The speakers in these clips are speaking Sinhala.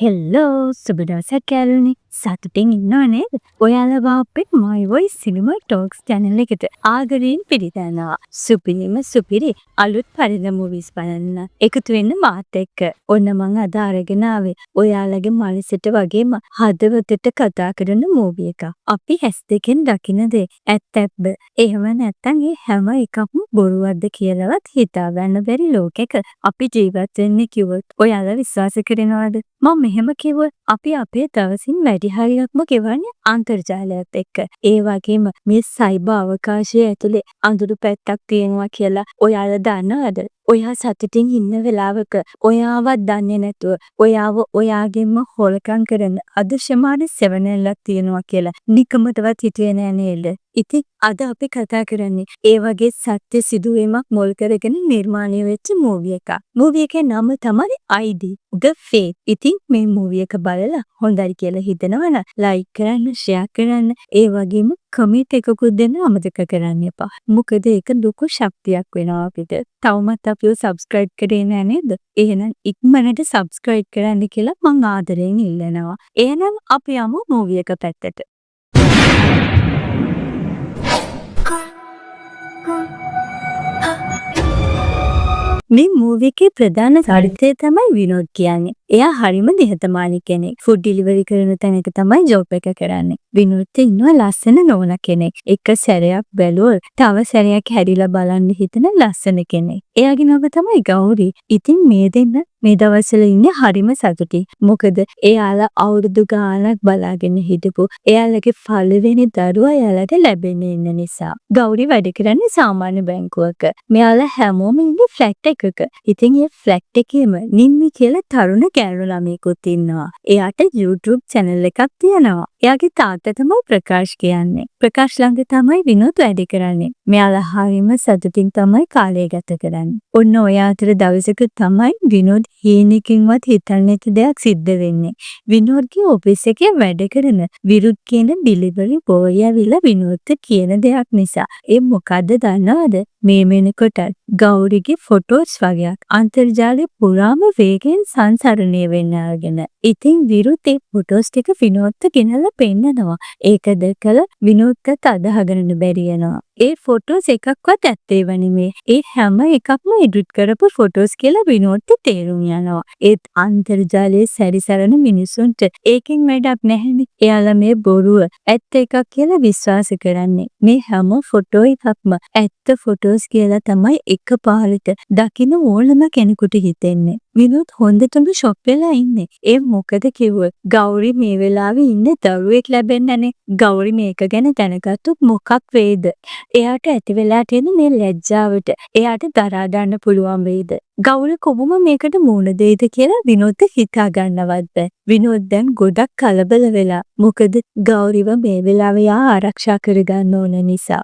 හෙල්ලෝ සුබ දවසක් යාළුවනේ. සතුටින් ඉන්නව නේද? ඔයාලව අපේ My Voice Cinema Talks channel එකට ආදරයෙන් පිළිගන්නවා. සුපිරි අලුත් පරිද movies බලන්න එකතු වෙන්න මාත් එක්ක. ඔන්න මං අද අරගෙන ආවේ ඔයාලගේ මනසට වගේම හදවතට කතා කරන movie එකක්. අපි හැස් දෙකෙන් දකින දේ ඇත්තක්ද? එහෙම නැත්නම් ඒ හැම එකක්ම බොරුවක්ද කියලාවත් හිතා ගන්න බැරි ලෝකෙක අපි ජීවත් වෙන්නේ කිව්වොත් ඔයාලා විශ්වාස කරනවද? මම මෙහෙම කිව්වොත් අපි අපේ දවසින් වැඩි හරියක්ම ගෙවන්නේ අන්තර්ජාලයත් එක්ක. ඒ වගේම මේ සයිබර් අවකාශය ඇතුලේ අඳුරු පැත්තක් තියෙනවා කියලා ඔයාලා දන්නවද? ඔයා සතුටින් ඉන්න වෙලාවක ඔයාවත් දන්නේ නැතුව ඔයාව ඔයාගෙන්ම හොලකම් කරන අදර්ශමාන සෙවණැල්ලක් තියෙනවා කියලා නිකමටවත් හිතුවේ නෑ නේද? ඉතින් අද අපි කතා කරන්නේ ඒ වගේ සත්‍ය සිදුවීමක් මොල් කරගෙන නිර්මාණය වෙච්ච මූවි එකක්. මූවි එකේ නම තමයි ID The Faith. ඉතින් මේ මූවි එක බලලා හොඳයි කියලා හිතනවනම් ලයික් කරන්න, ෂෙයා කරන්න, ඒ වගේම කමෙන්ට් එකකුත් දෙන්න අමතක කරන්න එපා. මොකද ඒක ලොකු ශක්තියක් වෙනවා අපිට. තවමත් අපිව සබ්ස්ක්‍රයිබ් කරේ නෑ නේද? එහෙනම් ඉක්මනට සබ්ස්ක්‍රයිබ් කරන්න කියලා මං ආදරෙන් ඉල්ලනවා. එහෙනම් අපි යමු මූවි එක පැත්තට. මේ මූවි එකේ ප්‍රධාන චරිතය තමයි විනෝද් කියන්නේ. එයා හරිම නිහතමානී කෙනෙක්. ෆුඩ් ඩිලිවරි කරන තැනක තමයි ජොබ් එක කරන්නේ. විනෝද් ඉන්නවා ලස්සන නෝනා කෙනෙක්. එක සැරයක් බැලුවොත් තව සැරයක් හැරිලා බලන්න හිතන ලස්සන කෙනෙක්. එයාගේ නම තමයි ගෞරි. ඉතින් මේ දෙන්න මේ දවස්වල ඉන්නේ හරිම සතුටින්. මොකද එයාලා අවුරුදු ගාණක් බලාගෙන හිටපු එයාලගේ පළවෙනි දරුවා එයාලට ලැබෙන්න ඉන්න නිසා. ගෞරි වැඩ කරන්නේ සාමාන්‍ය බැංකුවක. මෙයාලා හැමෝම ඉන්නේ ෆ්ලැට් එකක. ඉතින් ඒ ෆ්ලැට් එකේම නිම්මි කියලා තරුණ කැරළු ළමයෙකුත් ඉන්නවා. එයාට YouTube channel එකක් තියෙනවා. එයාගේ තාත්තා තමයි ප්‍රකාශ් කියන්නේ. ප්‍රකාශ් ළඟ තමයි විනෝද් වැඩ කරන්නේ. මෙයාලා හරිම සතුටින් තමයි කාලය ගත කරන්නේ. ඔන්න ඔය අතර දවසක තමයි විනෝද් හීනකින්වත් හිතන්නේ නැති දෙයක් සිද්ධ වෙන්නේ. විනෝද්ගේ ඔෆිස් එකේ වැඩ කරන විරුද් කියන ඩිලිවරි බෝයි ඇවිල්ලා විනෝද්ට කියන දෙයක් නිසා. ඒ මොකද්ද දන්නවද? මේ වෙනකොට ගෞරිගේ ෆොටෝස් වගේක් අන්තර්ජාලය පුරාම වේගෙන් සංසරණය වෙන්න ආගෙන. ඉතින් විරුත් ඒ ෆොටෝස් ටික විනෝද්ට ගෙනල්ලා පෙන්නනවා. ඒක දැකලා විනෝද්ට අදහගන්න බැරි වෙනවා. ඒ ෆොටෝස් එකක්වත් ඇත්තේව නෙමෙයි. ඒ හැම එකක්ම එඩිට් කරපු ෆොටෝස් කියලා විනෝද්ට තේරුම් යනවා. ඒත් අන්තර්ජාලයේ සැරිසරන මිනිසුන්ට ඒකෙන් වැඩක් නැහැනේ. එයාලා මේ බොරුව ඇත්ත එකක් කියලා විශ්වාස කරන්නේ. මේ හැම ෆොටෝ එකක්ම ඇත්ත ෆොටෝස් කියලා තමයි එකපාරට දකින්න ඕනම කෙනෙකුට හිතෙන්නේ. විනෝද් හොඳටම ෂොක් වෙලා ඉන්නේ. ඒ මොකද කිව්වොත් ගෞරි මේ වෙලාවේ ඉන්නේ දරුවෙක් ලැබෙන්නනේ. ගෞරි මේක ගැන දැනගත්තොත් මොකක් වේද? එයාට ඇති වෙලා තියෙන මේ ලැජ්ජාවට එයාට දරා ගන්න පුළුවන් වේද? ගෞරි කොහොම මේකට මුහුණ දෙයිද කියලා විනෝද්ට හිතා ගන්නවත් බැ. විනෝද් දැන් ගොඩක් කලබල වෙලා. මොකද ගෞරිව මේ වෙලාවේ ආරක්ෂා කරගන්න ඕන නිසා.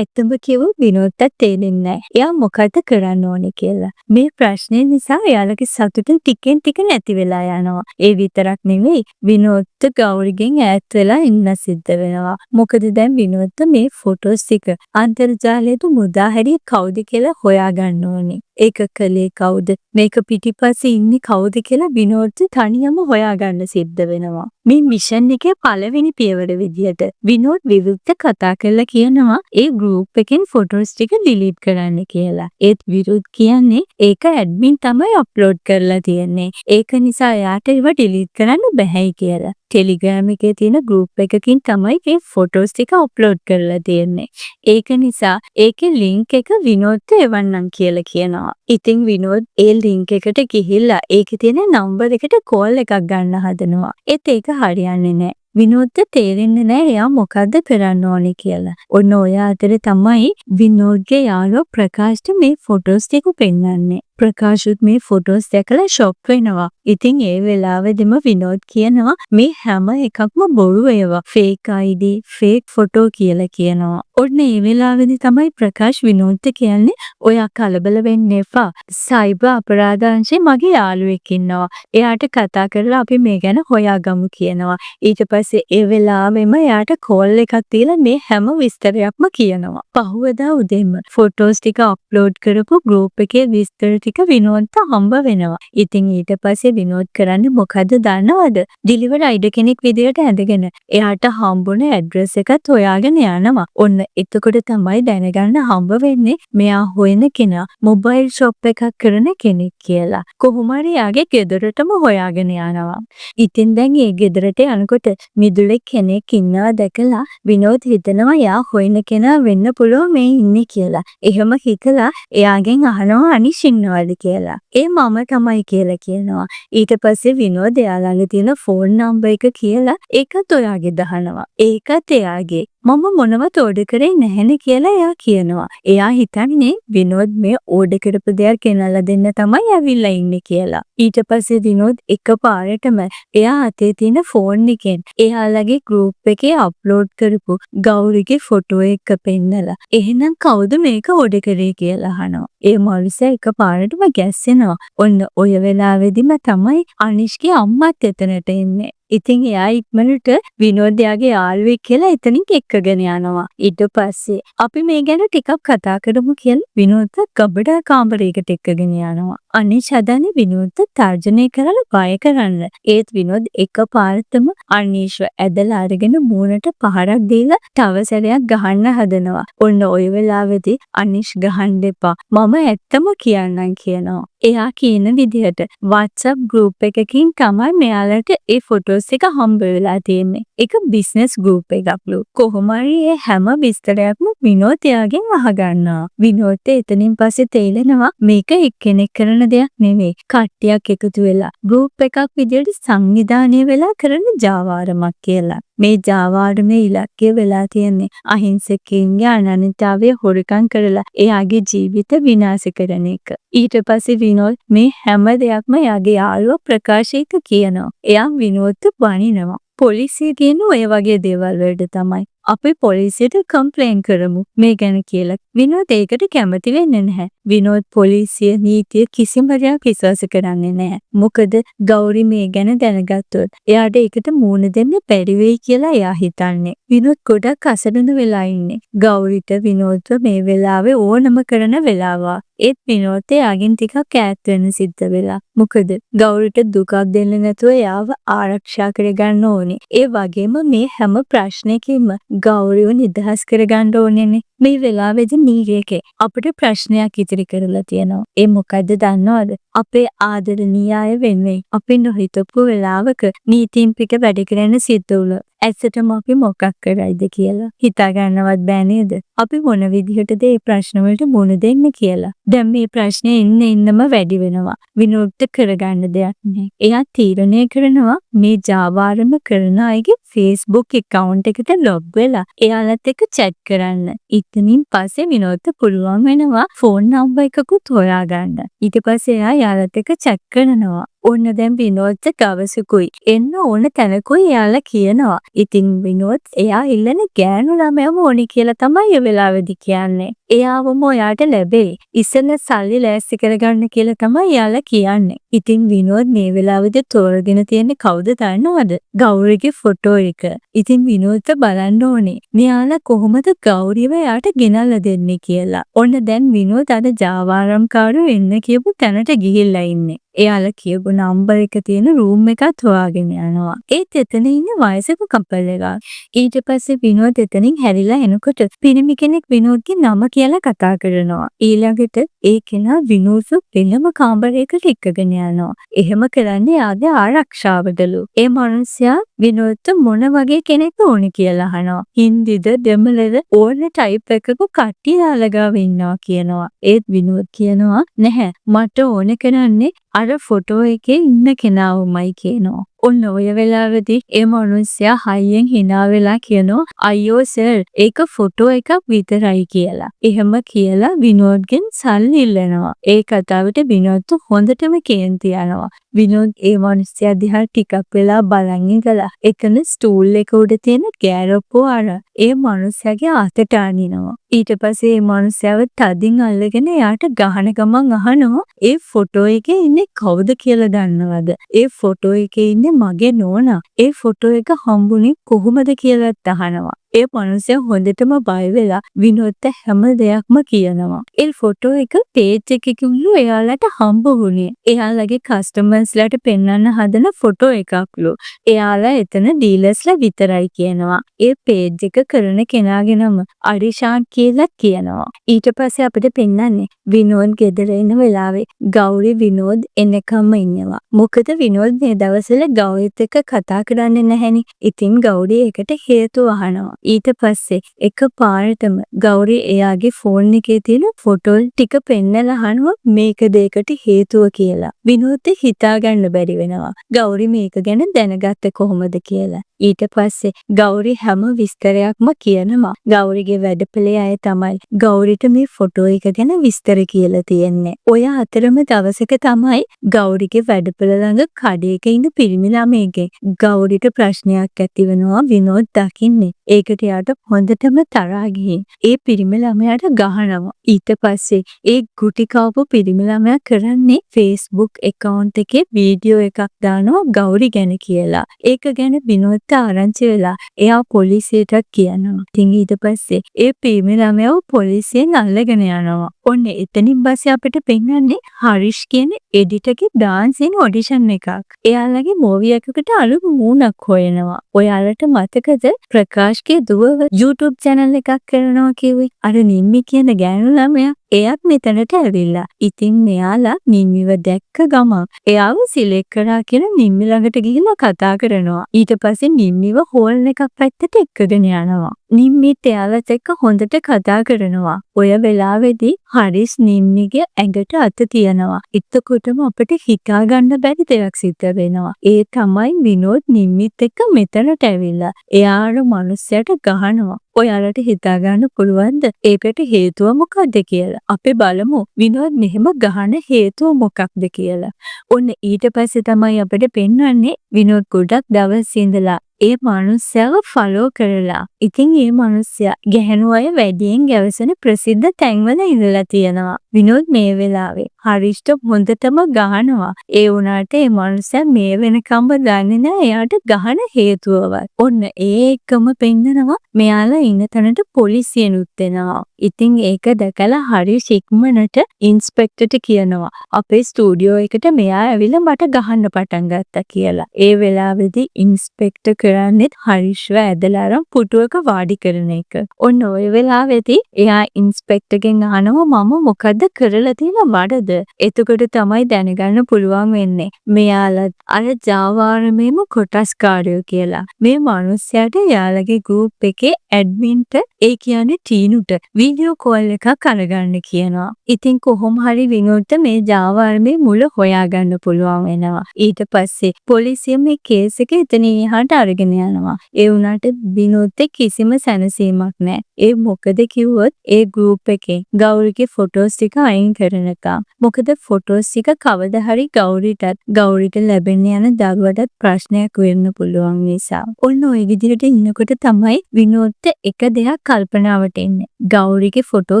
ඇත්තම කිව්වොත් විනෝද්ට තේරෙන්නේ නැහැ. එයා මොකද කරන්න ඕනේ කියලා. මේ ප්‍රශ්නේ නිසා එයාලගේ සතුට ටිකෙන් ටික නැති වෙලා යනවා. ඒ විතරක් නෙවෙයි විනෝද්ට ගෞරිගෙන් ඈත් වෙලා ඉන්න සිද්ධ වෙනවා. මොකද දැන් විනෝද්ට මේ ෆොටෝස් ටික අන්තර්ජාලයට මුදා හැරිය කවුද කියලා හොයාගන්න ඕනේ. ඒක කලේ කවුද? මේක පිටිපස්සේ ඉන්නේ කවුද කියලා විනෝද්ට තනියම හොයාගන්න සිද්ධ වෙනවා. මේ මිෂන් එකේ පළවෙනි පියවර විදියට විනෝද් විරුද්ද කතා කරලා කියනවා ඒ ගෲප් එකෙන් ෆොටෝස් ටික ඩිලීට් කරන්න කියලා. ඒත් විරුද් කියන්නේ ඒක ඇඩ්මින් තමයි අප්ලෝඩ් කරලා තියෙන්නේ. ඒක නිසා එයාට ඒව ඩිලීට් කරන්න බැහැයි කියලා. ටෙලිග්‍රෑම් එකේ තියෙන ගෲප් එකකින් තමයි මේ ෆොටෝස් ටික අප්ලෝඩ් කරලා තියෙන්නේ. ඒක නිසා ඒකේ ලින්ක් එක විනෝද්ට එවන්නම් කියලා කියනවා. ඉතින් විනෝද් ඒ ලින්ක් එකට ගිහිල්ලා ඒකේ තියෙන නම්බර් එකට කෝල් එකක් ගන්න හදනවා. ඒත් ඒක හරියන්නේ නැහැ. විනෝද්ට තේරෙන්නේ නැහැ එයා මොකද්ද කරන්න ඕනේ කියලා. ඔන්න ඔය අතරේ තමයි විනෝද්ගේ යාළුවා ප්‍රකාශ්ට මේ ෆොටෝස් ටික පෙන්නන්නේ. ප්‍රකාශුත් මේ ෆොටෝස් දැකලා ෂොක් වෙනවා. ඉතින් ඒ වෙලාවෙදිම විනෝද් කියනවා මේ හැම එකක්ම බොරු ඒවා. ෆේක් ID, ෆේක් ෆොටෝ කියලා කියනවා. ඔන්න ඒ වෙලාවේදී තමයි ප්‍රකාශ් විනෝද්ට කියන්නේ ඔයා කලබල වෙන්න එපා. සයිබර් අපරාධ අංශේ මගේ යාළුවෙක් ඉන්නවා. එයාට කතා කරලා අපි මේ ගැන හොයාගමු කියනවා. ඊට පස්සේ ඒ වෙලාවෙම එයාට කෝල් එකක් දීලා මේ හැම විස්තරයක්ම කියනවා. පහුවදා උදේම ෆොටෝස් ටික අප්ලෝඩ් කරපු ගෲප් එකේ විස්තර ටික විනෝද්ට හම්බ වෙනවා. ඉතින් ඊට පස්සේ විනෝද් කරන්නේ මොකද්ද දන්නවද? ඩිලිවර් අයිඩ කෙනෙක් විදියට ඇඳගෙන එයාට හම්බුන ඇඩ්‍රස් එකත් හොයාගෙන යනවා. ඔන්න එතකොට තමයි දැනගන්න හම්බ වෙන්නේ මෙයා හොයන කෙනා මොබයිල් ෂොප් එකක් කරන කෙනෙක් කියලා. කොහොම හරි යාගේ ගෙදරටම හොයාගෙන යනවා. ඉතින් දැන් ඒ ගෙදරට යනකොට මිදුලේ කෙනෙක් ඉන්නවා දැකලා විනෝද් හිතනවා යා හොයන කෙනා වෙන්න පුළුවන් මේ ඉන්නේ කියලා. එහෙම හිතලා එයාගෙන් අහනවා අනිෂ් ඉන්නවද කියලා. ඒ මම තමයි කියලා කියනවා. ඊට පස්සේ විනෝද් එයා ළඟ තියෙන ෆෝන් නම්බර් එක කියලා ඒකත් ඔයාගේ දහනවා. ඒකත් එයාගේ. මම මොනවත් ඕඩර් කරේ නැහැනේ කියලා එයා කියනවා. එයා හිතන්නේ විනෝද් මේ ඕඩර් කරපු දෙයක් ගෙනල්ලා දෙන්න තමයි ඇවිල්ලා ඉන්නේ කියලා. ඊට පස්සේ විනෝද් එකපාරටම එයා අතේ තියෙන ෆෝන් එකෙන් එයාලගේ ගෲප් එකේ අප්ලෝඩ් කරපු ගෞරිගේ ෆොටෝ එක පෙන්නලා එහෙනම් කවුද මේක ඕඩර් කරේ කියලා අහනවා. ඒ මනුස්සයා එකපාරටම ගැස්සෙනවා. ඔන්න ඔය වෙලාවෙදිම තමයි අනිෂ්ගේ අම්මත් එතනට එන්නේ. ඉතින් එයා ඉක්මනට විනෝද් යාගේ යාළුවෙක් කියලා එතනින් එක්කගෙන යනවා. ඊට පස්සේ අපි මේ ගැන ටිකක් කතා කරමු කියලා විනෝද් ගබඩා කාමරයකට එක්කගෙන යනවා. අනිෂ් හදන්නේ විනෝද් තර්ජනය කරලා බය කරන්න. ඒත් විනෝද් එකපාරටම අනිෂ්ව ඇදලා අරගෙන මූණට පහරක් දීලා තව සැරයක් ගහන්න හදනවා. ඔන්න ඔය වෙලාවේදී අනිෂ් ගහන්න එපා. මම ඇත්තම කියන්නම් කියනවා. එයා කියන විදිහට WhatsApp group එකකින් තමයි මෙයාලට ඒ ෆොටෝස් එක හම්බ වෙලා තියෙන්නේ. ඒක බිස්නස් group එකක්ලු. කොහොම හරි ඒ හැම විස්තරයක්ම විනෝද් එයාගෙන් අහගන්නවා. විනෝද් එතනින් පස්සේ තේලෙනවා මේක එක්කෙනෙක් කරන දෙයක් නෙමෙයි. කට්ටියක් එකතු වෙලා group එකක් විදිහට සංවිධානය වෙලා කරන ජාවාරමක් කියලා. මේ ජාවාරමේ ඉලක්කය වෙලා තියෙන්නේ අහිංසකයින්ගේ අනන්‍යතාවය හොරකම් කරලා එයාගේ ජීවිත විනාශ කරන එක. ඊට පස්සේ විනෝද් මේ හැම දෙයක්ම එයාගේ යාළුවා ප්‍රකාශයට කියනවා. එයා විනෝද්ට බනිනවා. පොලිසිය කියන ඔය වගේ දේවල් වලට තමයි අපි පොලිසියට කම්ප්ලේන් කරමු මේ ගැන කියලා. විනෝද් ඒකට කැමති වෙන්නේ නැහැ. විනෝද් පොලිසිය නීතිය කිසිම දෙයක් විශ්වාස කරන්නේ නැහැ. මොකද ගෞරි මේ ගැන දැනගත්තොත් එයාට ඒකට මූණ දෙන්න බැරි වෙයි කියලා එයා හිතන්නේ. විනෝද් ගොඩක් අසරණ වෙලා ඉන්නේ. ගෞරිට විනෝද්ව මේ වෙලාවේ ඕනම කරන වෙලාවක්. ඒත් විනෝද් එයාගෙන් ටිකක් ඈත් වෙන්න සිද්ධ වෙලා. මොකද ගෞරිට දුකක් දෙන්න නැතුව එයාව ආරක්ෂා කරගන්න ඕනේ. ඒ වගේම මේ හැම ප්‍රශ්නයකින්ම ගෞරිව නිදහස් කරගන්න ඕනේනේ. මේ වෙලාවේදී නීරියකේ අපිට ප්‍රශ්නයක් ඉදිරි කරලා තියෙනවා. ඒ මොකද්ද දන්නවද? අපේ ආදරණීය අය වෙනුවෙන් අපි නොහිතපු වෙලාවක නීතින් පිට වැඩ කරන්න සිද්ධ වුණා. ඇත්තටම අපි මොකක් කරයිද කියලා හිතා ගන්නවත් බෑ නේද? අපි මොන විදිහටද මේ ප්‍රශ්න වලට මුහුණ දෙන්න කියලා. දැන් මේ ප්‍රශ්නේ ඉන්නම වැඩි වෙනවා. විනෝද්ට කරගන්න දෙයක් නෑ. එයා තීරණය කරනවා මේ ජාවාරම කරන අයගේ Facebook account එකට log වෙලා එයාලත් එක්ක chat කරන්න. ඉතින් පස්සේ විනෝද්ට පුළුවන් වෙනවා ෆෝන් නම්බර් එකකුත් හොයාගන්න. ඊට පස්සේ එයා යාළුවත් එක්ක chat කරනවා. ඔන්න දැන් විනෝද්ට ගවසකුයි එන්න ඕන තැනකුයි එයාලා කියනවා. ඉතින් විනෝද් එයා ඉල්ලන ගෑනු ළමයාම ඕනි කියලා තමයි ඒ වෙලාවේදී කියන්නේ. එයාවම ඔයාට ලැබෙයි. ඉස්සෙල්ලා සල්ලි ලෑස්ති කරගන්න කියලා තමයි එයාලා කියන්නේ. ඉතින් විනෝද් මේ වෙලාවේදී තෝරගෙන තියෙන්නේ කවුද දන්නවද? ගෞරිගේ ෆොටෝ එක. ඉතින් විනෝද්ට බලන්න ඕනේ. මෙයාලා කොහොමද ගෞරිව එයාට ගෙනල්ලා දෙන්නේ කියලා. ඔන්න දැන් විනෝද් අර ජාවාරම්කාරයෝ එන්න කියපු තැනට ගිහිල්ලා ඉන්නේ. එයාලා කියපු නම්බර් එක තියෙන රූම් එකත් හොයාගෙන යනවා. ඒත් එතන ඉන්න වයසක කපල් එකක්. ඊට පස්සේ විනෝද් එතනින් හැරිලා එනකොට පිරිමි කෙනෙක් විනෝද්ගේ නම කියලා කතා කරනවා. ඊළඟට ඒ කෙනා විනෝද්ව වෙනම කාමරයකට එක්කගෙන යනවා. එහෙම කරන්නේ යාගේ ආරක්ෂාවදලු. ඒ මනුස්සයා විනෝද්ට මොන වගේ කෙනෙක්ද ඕනි කියලා අහනවා. හින්දිද දෙමළද ඕන ටයිප් එකක කට්ටිය යාළගාව ඉන්නවා කියනවා. ඒත් විනෝද් කියනවා නැහැ මට ඕන කරන්නේ අර ෆොටෝ එකේ ඉන්න කෙනාවමයි කියනවා. ඔන්න ඔය වෙලාවේදී ඒ මනුස්සයා හයියෙන් hina වෙලා කියනවා අයියෝ සර් ඒක ෆොටෝ එකක් විතරයි කියලා. එහෙම කියලා විනෝද්ගෙන් සල්ලි ඉල්ලනවා. ඒ කතාවට විනෝද් හොඳටම කේන්ති යනවා. විනෝද් ඒ මනුස්සයා දිහා ටිකක් වෙලා බලන් ඉඳලා එතන ස්ටූල් එක උඩ තියෙන ගෑරප්පුව අර ඒ මනුස්සයාගේ අතට අනිනවා. ඊට පස්සේ ඒ මනුස්සයාව තදින් අල්ලගෙන එයාට ගහන ගමන් අහනවා ඒ ෆොටෝ එකේ ඉන්නේ කවුද කියලා දන්නවද? ඒ ෆොටෝ එකේ ඉන්නේ මගේ නෝනා. ඒ ෆොටෝ එක හම්බුනේ කොහොමද කියලාත් අහනවා. ඒ මනුස්සයා හොඳටම බය වෙලා විනෝද්ට හැම දෙයක්ම කියනවා. ඒ ෆොටෝ එක පේජ් එකකින්ලු එයාලට හම්බ වුණේ. එයාලගේ කස්ටමර්ස්ලාට පෙන්වන්න හදන ෆොටෝ එකක්ලු. එයාලා එතන ඩීලර්ස්ලා විතරයි කියනවා. ඒ පේජ් එක කරන කෙනාගේ නම අරිෂාන් කියලා කියනවා. ඊට පස්සේ අපිට පෙන්වන්නේ විනෝද් ගෙදර එන වෙලාවේ ගෞරි විනෝද් එනකම්ම ඉන්නවා. මොකද විනෝද් මේ දවස්වල ගෞරිත් එක්ක කතා කරන්නේ නැහෙනි. ඉතින් ගෞරි ඒකට හේතුව අහනවා. ඊට පස්සේ එක පාරටම ගෞරි එයාගේ ෆෝන් එකේ තියෙන ෆොටෝ ටික පෙන්නලා අහනවා මේක දෙයකට හේතුව කියලා. විනෝද්ට හිතා ගන්න බැරි වෙනවා. ගෞරි මේක ගැන දැනගත්තේ කොහොමද කියලා. ඊට පස්සේ ගෞරි හැම විස්තරයක්ම කියනවා. ගෞරිගේ වැඩපලේ අය තමයි ගෞරිට මේ ෆොටෝ එක ගැන විස්තර කියලා තියෙන්නේ. ඔය අතරම දවසක තමයි ගෞරිගේ වැඩපල ළඟ කඩේක ඉන්න පිරිමි ළමයෙක්ගේ ගෞරිට ප්‍රශ්නයක් ඇති වෙනවා විනෝද් දකින්නේ. ඒකට යාට හොඳටම තරහා ගිහින් ඒ පිරිමි ළමයාට ගහනවා. ඊට පස්සේ ඒ ගුටි කවපු පිරිමි ළමයා කරන්නේ Facebook account එකේ වීඩියෝ එකක් දානවා ගෞරි ගැන කියලා. ඒක ගැන විනෝද් ආරංචි වෙලා එයා පොලිසියට කියනවා. ඉතින් ඊට පස්සේ ඒ පිරිමි ළමයාව පොලිසියෙන් අල්ලගෙන යනවා. ඔන්න එතනින් පස්සේ අපිට පෙන්වන්නේ හරිෂ් කියන එඩිටර්ගේ ඩාන්සින් ඔඩිෂන් එකක්. එයාලගේ මූවි එකකට අලුත් මූණක් හොයනවා. ඔයාලට මතකද ප්‍රකාශ්ගේ දුව YouTube channel එකක් කරනවා කිව්වේ? අර නිම්මි කියන ගෑනු ළමයා එයාත් මෙතනට ඇවිල්ලා. ඉතින් මෙයාලා නිම්මිව දැක්ක ගමන් එයාව සිලෙක්ට් කරා කියලා නිම්මි ළඟට ගිහිල්ලා කතා කරනවා. ඊට පස්සේ නිම්මිව හෝල් එකක් පැත්තට එක්කගෙන යනවා. නිම්මිත් එයාලත් එක්ක හොඳට කතා කරනවා. ඔය වෙලාවේදී හරිස් නිම්මිගේ ඇඟට අත තියනවා. එතකොටම අපිට හිතා ගන්න බැරි දෙයක් සිද්ධ වෙනවා. ඒ තමයි විනෝද් නිම්මිත් එක්ක මෙතනට ඇවිල්ලා එයාට මනුස්සයට ගහනවා. ඔයාලට හිතා ගන්න පුළුවන්ද ඒකට හේතුව මොකක්ද කියලා? අපි බලමු විනෝද් මෙහෙම ගහන හේතුව මොකක්ද කියලා. ඔන්න ඊට පස්සේ තමයි අපිට පෙන්වන්නේ විනෝද් ගොඩක් දවස් ඉඳලා ඒ මනුස්සයව ෆලෝ කරලා. ඉතින් ඒ මනුස්සයා ගැහණු අය වැඩියෙන් ගැවසෙන ප්‍රසිද්ධ තැන්වල ඉඳලා තියෙනවා. විනෝද් මේ වෙලාවේ හරිෂ්ට හොඳටම ගහනවා. ඒ වුණාට ඒ මනුස්සයා මේ වෙනකම්ම දන්නේ නැහැ එයාට ගහන හේතුවවත්. ඔන්න ඒ එකම පෙන්නනවා මෙයාලා ඉන්න තැනට පොලිසියනුත් එනවා. ඉතින් ඒක දැකලා හරිෂ් ඉක්මනට ඉන්ස්පෙක්ටර්ට කියනවා අපේ ස්ටුඩියෝ එකට මෙයා ඇවිල්ලා මට ගහන්න පටන් ගත්තා කියලා. ඒ වෙලාවේදී ඉන්ස්පෙක්ටර් කරන්නේත් හරිෂ්ව ඇදලා අරන් පුටුවක වාඩි කරන එක. ඔන්න ඔය වෙලාවේදී එයා ඉන්ස්පෙක්ටර්ගෙන් අහනවා මම මොකද්ද කරලා තියෙන වරද? එතකොට තමයි දැනගන්න පුළුවන් වෙන්නේ මෙයාලා අර ජාවාරමේම කොටස්කාරයෝ කියලා. මේ මිනිස්සයාට යාළගේ ගෲප් එකේ ඇඩ්මින්ට ඒ කියන්නේ ටීනුට වීඩියෝ කෝල් එකක් අරගන්න කියනවා. ඉතින් කොහොම හරි විනෝද්ට මේ ජාවාරමේ මුල හොයාගන්න පුළුවන් වෙනවා. ඊට පස්සේ පොලිසිය මේ කේස් එක එතනින් එහාට අරගෙන යනවා. ඒ වුණාට විනෝද්ට කිසිම සැනසීමක් නැහැ. ඒ මොකද කිව්වොත් ඒ ගෲප් එකේ ගෞරිගේ ෆොටෝස් ටික අයින් කරනකම්. මොකද ෆොටෝස් ටික කවදා හරි ගෞරිට ලැබෙන්න යන දරුවටත් ප්‍රශ්නයක් වෙන්න පුළුවන් නිසා. ඔන්න ඔය විදිහට ඉන්නකොට තමයි විනෝද්ට එක දෙයක් කල්පනාවට එන්නේ. ගෞරිගේ ෆොටෝ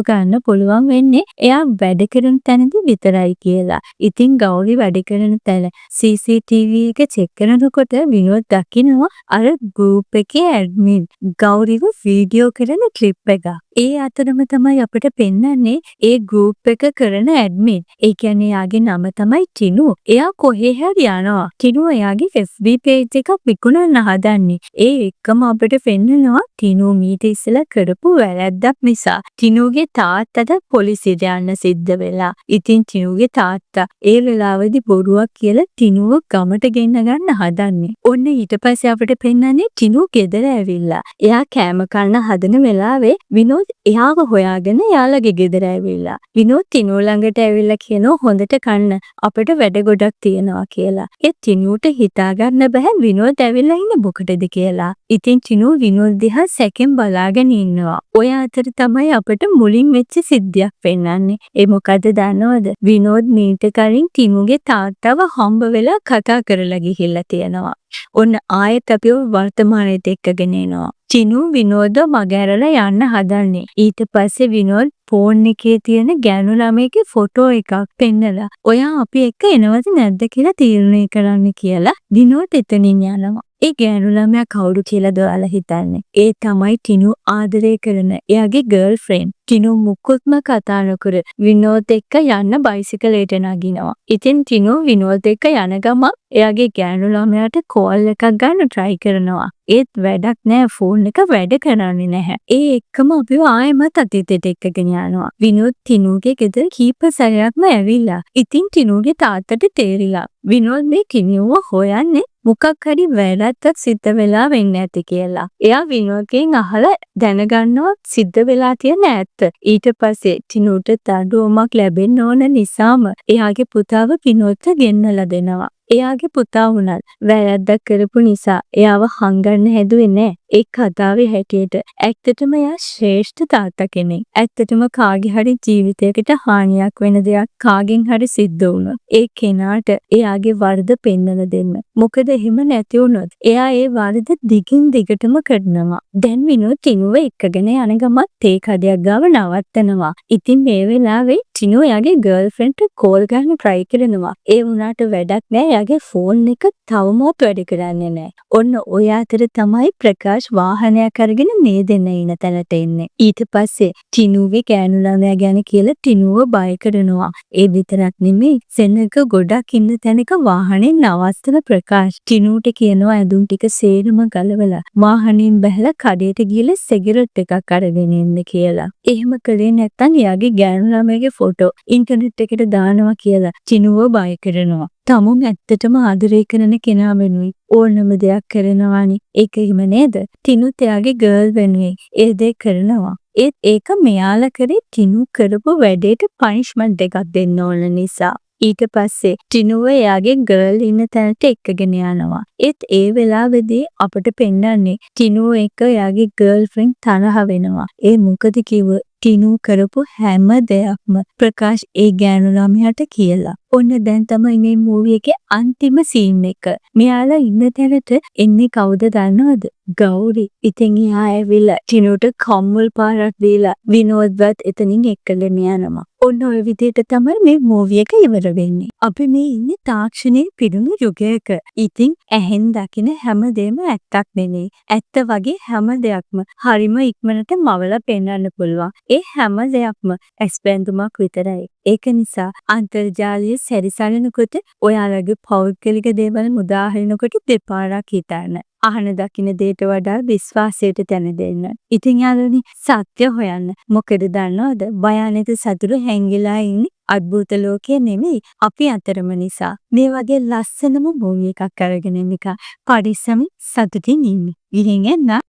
ගන්න පුළුවන් වෙන්නේ එයා වැඩ කරන තැනදී විතරයි කියලා. ඉතින් ගෞරි වැඩ කරන තැන CCTV එක චෙක් කරනකොට විනෝද් දකිනවා අර ගෲප් එකේ ඇඩ්මින් ගෞරිව වීඩියෝ කරන ක්ලිප් එකක්. ඒ අතරම තමයි අපිට පෙන්වන්නේ ඒ ගෲප් එක කරන ඇඩ්මින්. ඒ කියන්නේ එයාගේ නම තමයි ටිනු. එයා කොහේ හරි යනවා. ටිනු එයාගේ FB page එකක් විකුණන්න හදන්නේ. ඒ එක්කම අපිට පෙන්වනවා ටිනු මීට ඉස්සෙල්ලා කරපු වැරැද්දක් නිසා ටිනුගේ තාත්තට පොලිසියට යන්න සිද්ධ වෙලා. ඉතින් ටිනුගේ තාත්තා ඒ වෙලාවේදී බොරුවක් කියලා ටිනුව ගමට ගෙන්න ගන්න හදන්නේ. ඔන්න ඊට පස්සේ අපිට පෙන්නන්නේ ටිනු ගෙදර ඇවිල්ලා. එයා කෑම කන්න හදන වෙලාවේ විනෝද් එයාව හොයාගෙන එයාලගේ ගෙදර ඇවිල්ලා. විනෝද් ටිනු ළඟට ඇවිල්ලා කියනවා හොඳට කන්න අපිට වැඩ ගොඩක් තියෙනවා කියලා. ඒ ටිනුට හිතා ගන්න බෑ විනෝද් ඇවිල්ලා ඉන්න මොකටද කියලා. ඉතින් ටිනු විනෝද් දිහා සැකෙන් බලාගෙන ඉන්නවා. ඔය අතර තමයි අපිට මුලින් වෙච්ච සිද්ධියක් පෙන්වන්නේ. ඒ මොකද්ද දන්නවද? විනෝද් මීට කලින් ටිනුගේ තාත්තව හම්බ වෙලා කතා කරලා ගිහිල්ලා තියෙනවා. ඔන්න ආයෙත් අපිව වර්තමානයට එක්කගෙන එනවා. ටිනු විනෝද මගහැරලා යන්න හදන්නේ. ඊට පස්සේ විනෝද් ෆෝන් එකේ තියෙන ගෑනු ළමයිගේ ෆොටෝ එකක් පෙන්නලා ඔයා අපි එක්ක එනවද නැද්ද කියලා තීරණය කරන්න කියලා විනෝද් එතනින් යනවා. ඒ ගෑනු ළමයා කවුරු කියලාද ඔයාලා හිතන්නේ? ඒ තමයි ටිනු ආදරය කරන එයාගේ ගර්ල්ෆ්‍රෙන්ඩ්. ටිනු මුකුත්ම කතා නොකර විනෝද් එක්ක යන්න බයිසිකලයට නගිනවා. ඉතින් ටිනු විනෝද් එක්ක යන ගමන් එයාගේ ගෑනු ළමයාට කෝල් එකක් ගන්න try කරනවා. ඒත් වැඩක් නෑ ෆෝන් එක වැඩ කරන්නේ නැහැ. ඒ එක්කම අපිව ආයෙමත් අතීතයට එක්කගෙන යනවා. විනෝද් ටිනුගේ ගෙදර කීප සැරයක්ම ඇවිල්ලා. ඉතින් ටිනුගේ තාත්තට තේරිලා විනෝද් මේ ටිනුව හොයන්නේ මොකක් හරි වැරද්දක් සිද්ධ වෙලා වෙන්න ඇති කියලා. එයා විනෝද්ගෙන් අහලා දැනගන්නවා සිද්ධ වෙලා තියෙන ඇත්ත. ඊට පස්සේ ටිනුට දඬුවමක් ලැබෙන්න ඕන නිසාම එයාගේ පුතාව විනෝද්ට ගෙන්නලා දෙනවා. එයාගේ පුතා වුණත් වැරද්දක් කරපු නිසා එයාව හංගන්න හැදුවේ නෑ. ඒ කතාවේ හැටියට ඇත්තටම එයා ශ්‍රේෂ්ඨ තාත්තා කෙනෙක්. ඇත්තටම කාගේ හරි ජීවිතයකට හානියක් වෙන දෙයක් කාගෙන් හරි සිද්ධ වුණොත් ඒ කෙනාට එයාගේ වරද පෙන්වලා දෙන්න. මොකද එහෙම නැති වුණොත් එයා ඒ වරද දිගින් දිගටම කරනවා. දැන් විනෝද් ටිනුව එක්කගෙන යන ගමන් තේ කඩයක් ගාව නවත්තනවා. ඉතින් මේ වෙලාවේ ටිනු එයාගේ ගර්ල්ෆ්‍රෙන්ඩ්ට කෝල් ගන්න try කරනවා. ඒ වුණාට වැඩක් නෑ. එයාගේ ෆෝන් එක තවමත් වැඩ කරන්නේ නෑ. ඔන්න ඔය අතර තමයි ප්‍රකාශ් වාහනයක් අරගෙන මේ දෙන්න ඉන තැනට එන්නේ. ඊට පස්සේ ටිනුගේ ගෑනු ළමයා ගැන කියලා ටිනුව බය කරනවා. ඒ විතරක් නෙමෙයි සෙනඟ ගොඩක් ඉන්න තැනක වාහනේ නවත්තන ප්‍රකාශ් ටිනුට කියනවා ඇඳුම් ටික සේරම ගලවලා වාහනෙන් බැහැලා කඩේට ගිහලා සිගරට් එකක් අරගෙන එන්න කියලා. එහෙම කළේ නැත්නම් එයාගේ ගෑනු ළමයාගේ ෆොටෝ ඉන්ටර්නෙට් එකට දානවා කියලා ටිනුව බය කරනවා. තමුන් ඇත්තටම ආදරය කරන කෙනා වෙනුයි ඕනම දෙයක් කරනවානි. ඒක එහෙම නේද? ටිනුත් එයාගේ ගර්ල් වෙනුයි ඒ දේ කරනවා. ඒත් ඒක මෙයාලා කරේ ටිනු කරපු වැඩේට පනිෂ්මන්ට් එකක් දෙන්න ඕන නිසා. ඊට පස්සේ ටිනුව එයාගේ ගර්ල් ඉන්න තැනට එක්කගෙන යනවා. ඒත් ඒ වෙලාවේදී අපිට පෙන්වන්නේ ටිනුව එක්ක එයාගේ ගර්ල්ෆ්‍රෙන්ඩ් තරහ වෙනවා. ඒ මොකද කිව්ව ටිනු කරපු හැම දෙයක්ම ප්‍රකාශ් ඒ ගෑනු ළමයාට කියලා. ඔන්න දැන් තමයි මේ මූවි එකේ අන්තිම සීන් එක. මෙයාලා ඉන්න තැනට එන්නේ කවුද දන්නවද? ගෞරි. ඉතින් එයා ඇවිල්ලා ටිනුට කම්මුල් පාරක් දීලා විනෝද්වත් එතනින් එක්කගෙන යනවා. ඔන්න ඔය විදිහට තමයි මේ මූවි එක ඉවර වෙන්නේ. අපි මේ ඉන්නේ තාක්ෂණයේ පිරුණු යුගයක. ඉතින් ඇහෙන් දකින හැම දෙයක්ම ඇත්තක් නෙමෙයි. ඇත්ත වගේ හැම දෙයක්ම හරිම ඉක්මනට මවලා පෙන්වන්න පුළුවන්. ඒ හැම දෙයක්ම ඇස්බැඳුමක් විතරයි. ඒක නිසා අන්තර්ජාලය සැරිසරනකොට ඔයාලගේ පෞද්ගලික දේවල් මුදාහරිනකොට දෙපාරක් හිතන්න. අහන දකින දේට වඩා විශ්වාසයට තැන දෙන්න. ඉතින් යාළුවනි සත්‍ය හොයන්න. මොකද දන්නවද? භයානක සතුරු හැංගිලා ඉන්නේ අద్භූත ලෝකයේ නෙමෙයි අපි අතරම නිසා. මේ වගේ ලස්සනම මූවි එකක් අරගෙන නිකන් පරිස්සමින් සතුටින් ඉන්න. ඉතින් එන්න